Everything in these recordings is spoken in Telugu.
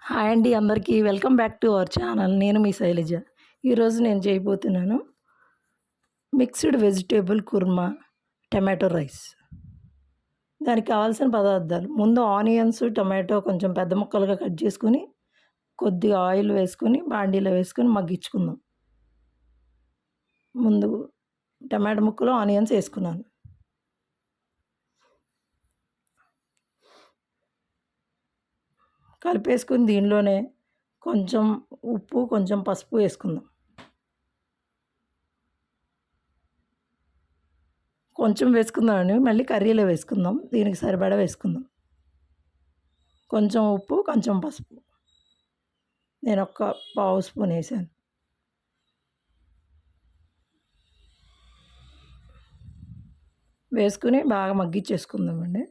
హాయ్ అండి అందరికీ welcome back to our channel. నేను మీ శైలజ. ఈరోజు నేను చేయబోతున్నాను mixed vegetable kurma tomato rice. దానికి కావాల్సిన పదార్థాలు: ముందు ఆనియన్స్, టమాటో కొంచెం పెద్ద ముక్కలుగా కట్ చేసుకుని కొద్దిగా ఆయిల్ వేసుకొని బాండీలో వేసుకొని మగ్గించుకుందాం. ముందు టమాటో ముక్కలు, ఆనియన్స్ వేసుకున్నాను. కలిపేసుకుని దీనిలోనే కొంచెం ఉప్పు, కొంచెం పసుపు వేసుకుందాం. కొంచెం వేసుకుందామండి, మళ్ళీ కర్రీలో వేసుకుందాం. దీనికి సరిపడా వేసుకుందాం. కొంచెం ఉప్పు, కొంచెం పసుపు. నేను ఒక పావు స్పూన్ వేసాను. వేసుకుని బాగా మగ్గిచ్చేసుకుందామండి.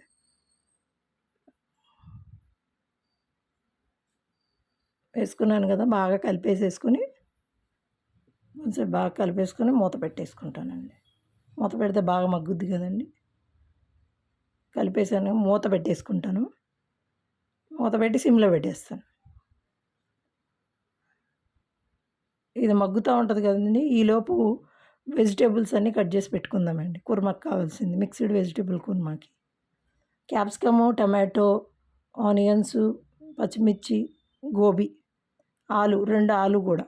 వేసుకున్నాను కదా, బాగా కలిపేసేసుకుని కొంచెం బాగా కలిపేసుకుని మూత పెట్టేసుకుంటానండి. మూత పెడితే బాగా మగ్గుద్ది కదండి. కలిపేసాను, మూత పెట్టేసుకుంటాను. మూత పెట్టి సిమ్లో పెట్టేస్తాను. ఇది మగ్గుతూ ఉంటుంది కదండి. ఈలోపు వెజిటేబుల్స్ అన్నీ కట్ చేసి పెట్టుకుందామండి. కుర్మాకి కావాల్సింది మిక్స్డ్ వెజిటేబుల్ కుర్మాకి క్యాప్సికము, టమాటో, ఆనియన్స్, పచ్చిమిర్చి, గోబీ, ఆలు, 2 ఆలు కూడా.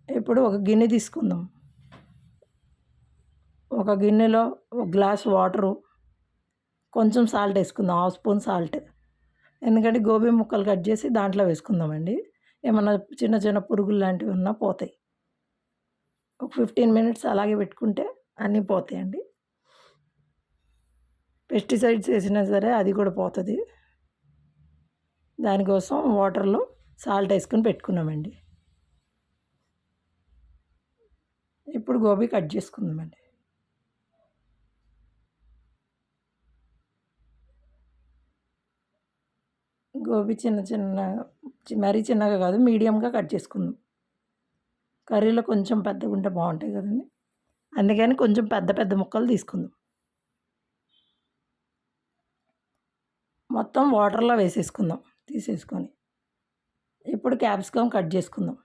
ఇప్పుడు ఒక గిన్నె తీసుకుందాం. ఒక గిన్నెలో ఒక గ్లాస్ వాటరు, కొంచెం సాల్ట్ వేసుకుందాం, హాఫ్ స్పూన్ సాల్ట్. ఎందుకంటే గోబీ ముక్కలు కట్ చేసి దాంట్లో వేసుకుందామండి. ఏమన్నా చిన్న చిన్న పురుగులు లాంటివి ఉన్నా పోతాయి. ఒక 15 మినిట్స్ అలాగే పెట్టుకుంటే అన్నీ పోతాయండి. పెస్టిసైడ్స్ వేసినా సరే అది కూడా పోతుంది. దానికోసం వాటర్లో సాల్ట్ వేసుకుని పెట్టుకున్నామండి. ఇప్పుడు గోబీ కట్ చేసుకుందామండి. గోబీ చిన్న చిన్న, మరీ చిన్నగా కాదు, మీడియంగా కట్ చేసుకుందాం. కర్రీలో కొంచెం పెద్దగా ఉంటే బాగుంటాయి కదండి. అందుకని కొంచెం పెద్ద పెద్ద ముక్కలు తీసుకుందాం. మొత్తం వాటర్లో వేసేసుకుందాం తీసేసుకొని. ఇప్పుడు క్యాప్సికమ్ కట్ చేసుకుందాం.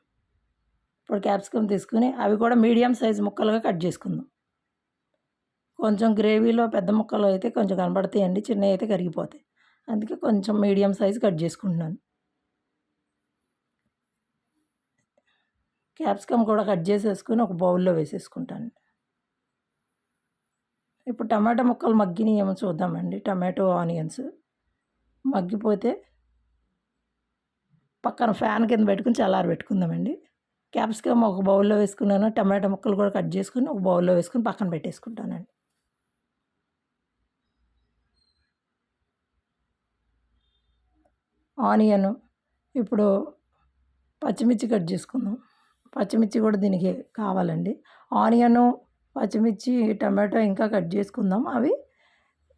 ఇప్పుడు క్యాప్సికమ్ తీసుకుని అవి కూడా మీడియం సైజ్ ముక్కలుగా కట్ చేసుకుందాం. కొంచెం గ్రేవీలో పెద్ద ముక్కలు అయితే కొంచెం కనబడతాయండి, చిన్నవి అయితే కరిగిపోతాయి. అందుకే కొంచెం మీడియం సైజ్ కట్ చేసుకుంటున్నాను. క్యాప్సికమ్ కూడా కట్ చేసేసుకుని ఒక బౌల్లో వేసేసుకుంటాను. ఇప్పుడు టమాటా ముక్కలు మగ్గినాయేమో చూద్దామండి. టమాటో, ఆనియన్స్ మగ్గిపోతే పక్కన ఫ్యాన్ కింద పెట్టుకుని చల్లారబెట్టుకుందామండి. క్యాప్సికమ్ ఒక బౌల్లో వేసుకున్నాను. టమాటా ముక్కలు కూడా కట్ చేసుకుని ఒక బౌల్లో వేసుకుని పక్కన పెట్టేసుకుంటానండి. ఆనియన్, ఇప్పుడు పచ్చిమిర్చి కట్ చేసుకుందాం. పచ్చిమిర్చి కూడా దీనికి కావాలండి. ఆనియను, పచ్చిమిర్చి, టమాటో ఇంకా కట్ చేసుకుందాం. అవి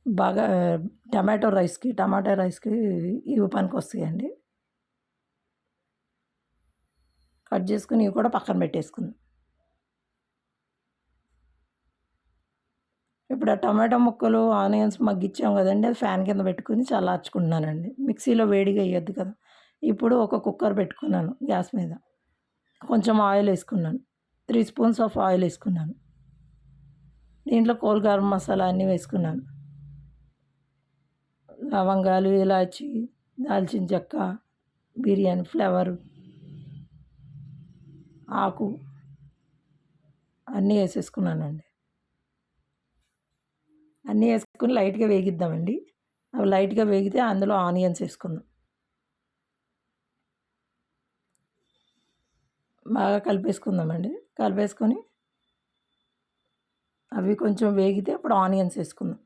బాగా టమాటా రైస్కి ఇవి పనికి వస్తాయండి. కట్ చేసుకుని ఇవి కూడా పక్కన పెట్టేసుకుందాం. ఇప్పుడు ఆ టమాటా ముక్కలు, ఆనియన్స్ మగ్గిచ్చాం కదండి, అది ఫ్యాన్ కింద పెట్టుకుని చల్లార్చుకుంటున్నానండి. మిక్సీలో వేడిగా వేయొద్దు కదా. ఇప్పుడు ఒక కుక్కర్ పెట్టుకున్నాను గ్యాస్ మీద. కొంచెం ఆయిల్ వేసుకున్నాను. 3 స్పూన్స్ ఆఫ్ ఆయిల్ వేసుకున్నాను. దీంట్లో గరం మసాలా అన్నీ వేసుకున్నాను. లవంగాలు, ఇలాచి, దాల్చిన చెక్క, బిర్యానీ ఫ్లేవరు, ఆకు అన్నీ వేసేసుకున్నానండి. అన్నీ వేసుకుని లైట్గా వేగిద్దామండి. అవి లైట్గా వేగితే అందులో ఆనియన్స్ వేసుకుందాం. బాగా కలిపేసుకుందామండి. కలిపేసుకొని అవి కొంచెం వేగితే అప్పుడు ఆనియన్స్ వేసుకుందాం.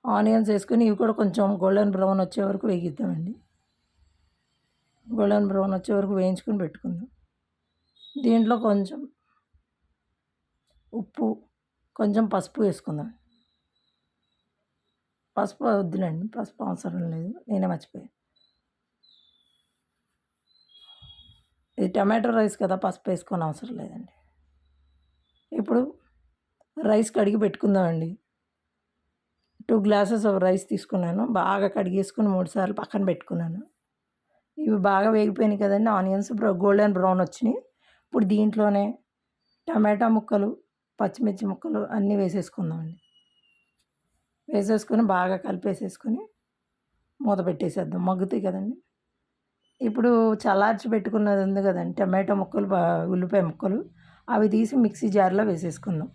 ఆనియన్స్ వేసుకొని ఇవి కూడా కొంచెం గోల్డెన్ బ్రౌన్ వచ్చే వరకు వేగిద్దామండి. గోల్డెన్ బ్రౌన్ వచ్చే వరకు వేయించుకొని పెట్టుకుందాం. దీంట్లో కొంచెం ఉప్పు, కొంచెం పసుపు వేసుకుందాం. పసుపు వద్దులేండి, పసుపు అవసరం లేదు, నేనే మర్చిపోయాను. ఇది టమాటో రైస్ కదా, పసుపు వేసుకొని అవసరం లేదండి. ఇప్పుడు రైస్ కడిగి పెట్టుకుందామండి. 2 గ్లాసెస్ ఆఫ్ రైస్ తీసుకున్నాను. బాగా కడిగేసుకొని 3 సార్లు పక్కన పెట్టుకున్నాను. ఇవి బాగా వేగిపోయినాయి కదండీ! ఆనియన్స్ గోల్డెన్ బ్రౌన్ వచ్చినాయి. ఇప్పుడు దీంట్లోనే టమాటా ముక్కలు, పచ్చిమిర్చి ముక్కలు అన్నీ వేసేసుకుందామండి. వేసేసుకొని బాగా కలిపేసేసుకొని మూత పెట్టేసేద్దాం. మగ్గుతాయి కదండీ! ఇప్పుడు చల్లార్చి పెట్టుకున్నది ఉంది కదండీ! టమాటో ముక్కలు, ఉల్లిపాయ ముక్కలు అవి తీసి మిక్సీ జార్‌లో వేసేసుకుందాం.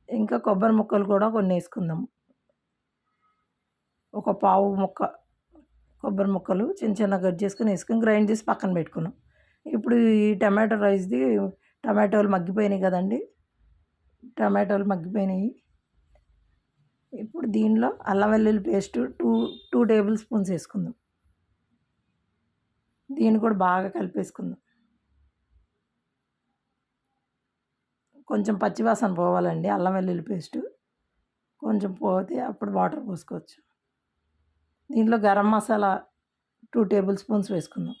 ఇంకా కొబ్బరి ముక్కలు కూడా కొన్ని వేసుకుందాం. ఒక పావు ముక్క కొబ్బరి ముక్కలు చిన్న చిన్నగా కట్ చేసుకొని వేసుకొని గ్రైండ్ చేసి పక్కన పెట్టుకున్నాం. ఇప్పుడు ఈ టమాటో రైస్‌ది టమాటోలు మగ్గిపోయినాయి కదండీ! టమాటోలు మగ్గిపోయినాయి. ఇప్పుడు దీనిలో అల్లం వెల్లుల్లి పేస్ట్ 2 టేబుల్ స్పూన్స్ వేసుకుందాం. దీన్ని కూడా బాగా కలిపేసుకుందాం. కొంచెం పచ్చివాసన పోవాలండి అల్లం వెల్లుల్లి పేస్టు. కొంచెం పోతే అప్పుడు వాటర్ పోసుకోవచ్చు. దీంట్లో గరం మసాలా 2 టేబుల్ స్పూన్స్ వేసుకుందాం.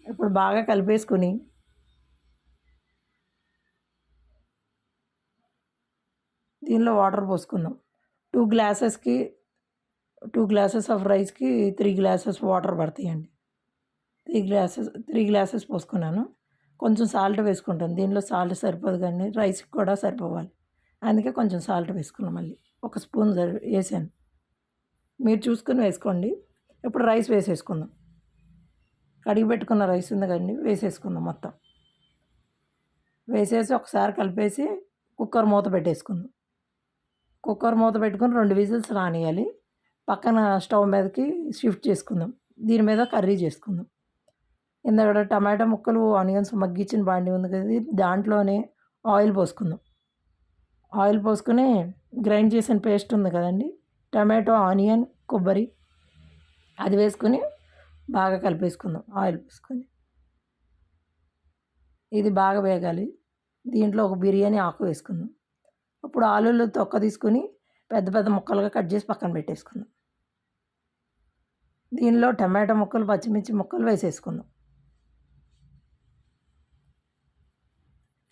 ఇప్పుడు బాగా కలిపేసుకొని దీనిలో వాటర్ పోసుకుందాం. 2 గ్లాసెస్ ఆఫ్ రైస్‌కి 3 గ్లాసెస్ వాటర్ పడతాయండి. 3 గ్లాసెస్ పోసుకున్నాను. కొంచెం సాల్ట్ వేసుకుంటాను. దీనిలో సాల్ట్ సరిపోదు కానీ రైస్‌కి కూడా సరిపోవాలి. అందుకే కొంచెం సాల్ట్ వేసుకున్నాం మళ్ళీ. ఒక స్పూన్ వేసాను. మీరు చూసుకొని వేసుకోండి. ఇప్పుడు రైస్ వేసేసుకుందాం. కడిగి పెట్టుకున్న రైస్ ఉంది కదండీ! వేసేసుకుందాం మొత్తం. వేసేసి ఒకసారి కలిపేసి కుక్కర్ మూత పెట్టేసుకుందాం. కుక్కర్ మూత పెట్టుకొని 2 విజిల్స్ రానియాలి. పక్కన స్టవ్ మీదకి షిఫ్ట్ చేసుకుందాం. దీని మీద కర్రీ చేసుకుందాం. ఇందాక టమాటా ముక్కలు, ఆనియన్స్ మగ్గించిన బాండీ ఉంది కదా! దాంట్లోనే ఆయిల్ పోసుకుందాం. ఆయిల్ పోసుకొని గ్రైండ్ చేసిన పేస్ట్ ఉంది కదండీ! టమాటో, ఆనియన్, కొబ్బరి అది వేసుకొని బాగా కలిపేసుకుందాం ఆయిల్ పోసుకొని. ఇది బాగా వేగాలి. దీంట్లో ఒక బిర్యానీ ఆకు వేసుకుందాం. ఇప్పుడు ఆలులు తొక్క తీసుకొని పెద్ద పెద్ద ముక్కలుగా కట్ చేసి పక్కన పెట్టేసుకుందాం. దీనిలో టమాటా ముక్కలు, పచ్చిమిర్చి ముక్కలు వేసేసుకుందాం.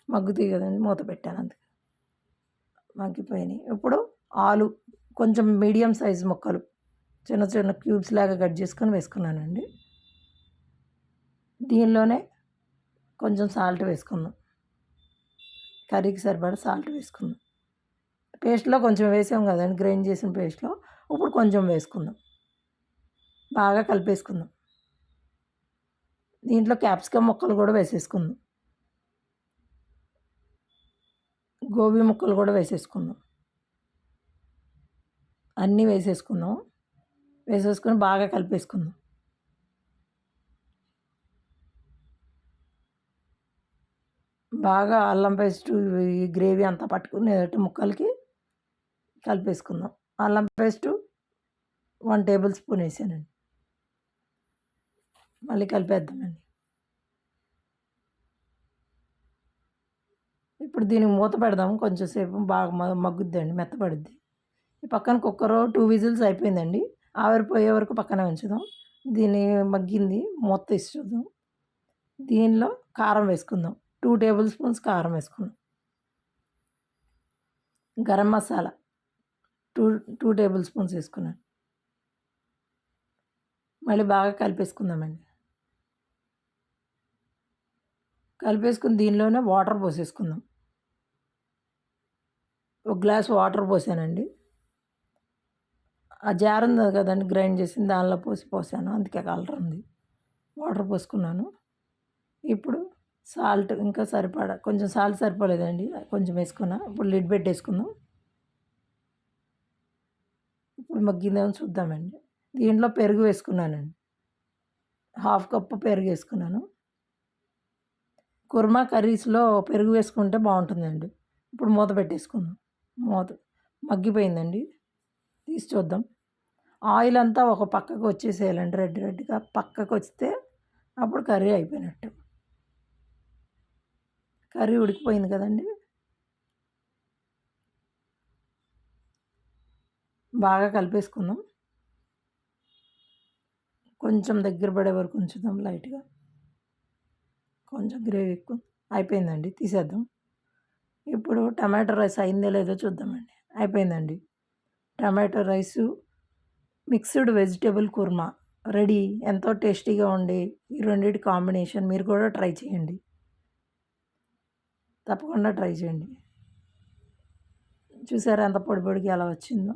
మగ్గుతాయి కదండీ! మూత పెట్టాను అందుకే. మగ్గిపోయినాయి. ఇప్పుడు ఆలు కొంచెం మీడియం సైజ్ ముక్కలు చిన్న చిన్న క్యూబ్స్ లాగా కట్ చేసుకొని వేసుకున్నానండి. దీనిలోనే కొంచెం సాల్ట్ వేసుకుందాం. కర్రీకి సరిపడా సాల్ట్ వేసుకుందాం. పేస్ట్‌లో కొంచెం వేసాం కదండీ! గ్రైండ్ చేసిన పేస్ట్‌లో ఇప్పుడు కొంచెం వేసుకుందాం. బాగా కలిపేసుకుందాం. దీంట్లో క్యాప్సికమ్ ముక్కలు కూడా వేసేసుకుందాం. గోబీ ముక్కలు కూడా వేసేసుకుందాం. అన్నీ వేసేసుకుందాం. వేసేసుకొని బాగా కలిపేసుకుందాం. బాగా అల్లం పేస్టు ఈ గ్రేవీ అంతా పట్టుకునేటట్టు ముక్కలకి కలిపేసుకుందాం. అల్లం పేస్టు 1 టేబుల్ స్పూన్ వేసానండి. మళ్ళీ కలిపేద్దామండి. ఇప్పుడు దీనికి మూత పెడదాం. కొంచెం సేపు బాగా మగ్గుద్దండి, మెత్తబడుద్ది. ఈ పక్కన కుక్కరు 2 విజిల్స్ అయిపోయిందండి. ఆవిరిపోయే వరకు పక్కనే ఉంచుదాం. దీన్ని మగ్గింది. మూత తీసి చూద్దాం. దీనిలో కారం వేసుకుందాం. 2 టేబుల్ స్పూన్స్ కారం వేసుకుందాం. గరం మసాలా 2 టేబుల్ స్పూన్స్ వేసుకున్నాను. మళ్ళీ బాగా కలిపేసుకుందామండి. కలిపేసుకుని దీనిలోనే వాటర్ పోసేసుకుందాం. ఒక గ్లాస్ వాటర్ పోసానండి. ఆ జార్ ఉంది కదండీ! గ్రైండ్ చేసింది దానిలో పోసాను. అందుకే కలర్ ఉంది. వాటర్ పోసుకున్నాను. ఇప్పుడు సాల్ట్ ఇంకా సరిపడా కొంచెం సాల్ట్ సరిపోలేదండి. కొంచెం వేసుకున్నా. ఇప్పుడు లిడ్ పెట్టేసుకుందాం. ఇప్పుడు మగ్గిందేమో చూద్దామండి. దీంట్లో పెరుగు వేసుకున్నానండి. 1/2 కప్పు పెరుగు వేసుకున్నాను. కుర్మా కర్రీస్‌లో పెరుగు వేసుకుంటే బాగుంటుందండి. ఇప్పుడు మూత పెట్టేసుకుందాం. మూత మగ్గిపోయిందండి. తీసి చూద్దాం. ఆయిల్ అంతా ఒక పక్కకు వచ్చేసేయాలండి. రెడ్ రెడ్‌గా పక్కకు వస్తే అప్పుడు కర్రీ అయిపోయినట్టు. కర్రీ ఉడికిపోయింది కదండీ! బాగా కలిపేసుకుందాం. కొంచెం దగ్గర పడే వరకు ఉంచుదాం లైట్‌గా. కొంచెం గ్రేవీ ఎక్కువ అయిపోయిందండి, తీసేద్దాం. ఇప్పుడు టమాటో రైస్ అయిందో లేదో చూద్దామండి. అయిపోయిందండి. Tomato rice, mixed vegetable kurma ready. ఎంతో టేస్టీగా ఉండే ఈ రెండిటి కాంబినేషన్ మీరు కూడా ట్రై చేయండి. తప్పకుండా ట్రై చేయండి. చూసారా ఎంత పొడి పొడిగా ఎలా వచ్చిందో.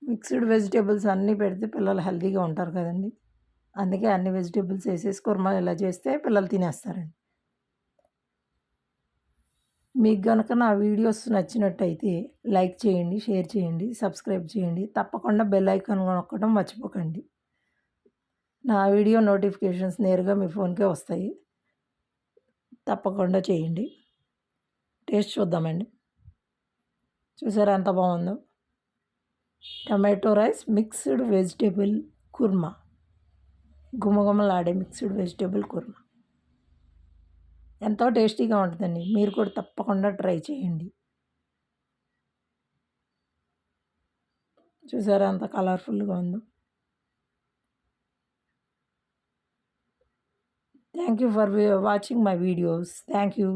మిక్స్డ్ వెజిటబుల్స్ అన్నీ పెడితే పిల్లలు హెల్తీగా ఉంటారు కదండీ! అందుకే అన్ని వెజిటబుల్స్ ఏసేసి కుర్మా ఇలా చేస్తే పిల్లలు తినేస్తారండి. మీకు గనక నా వీడియోస్ నచ్చినట్టయితే లైక్ చేయండి, షేర్ చేయండి, సబ్స్క్రైబ్ చేయండి. తప్పకుండా బెల్ ఐకాన్ నొక్కడం మర్చిపోకండి. నా వీడియో నోటిఫికేషన్స్ నేరుగా మీ ఫోన్‌కే వస్తాయి. తప్పకుండా చేయండి. టేస్ట్ చూద్దామండి. చూసారా ఎంత బాగుందో. Tomato rice, mixed vegetable kurma. గుమగుమలాడే మిక్స్డ్ వెజిటబుల్ కుర్మా. ఎంతో టేస్టీగా ఉంటుందండి. మీరు కూడా తప్పకుండా ట్రై చేయండి. చూసారా ఎంత కలర్ఫుల్‌గా ఉందో. Thank you for watching my videos. Thank you.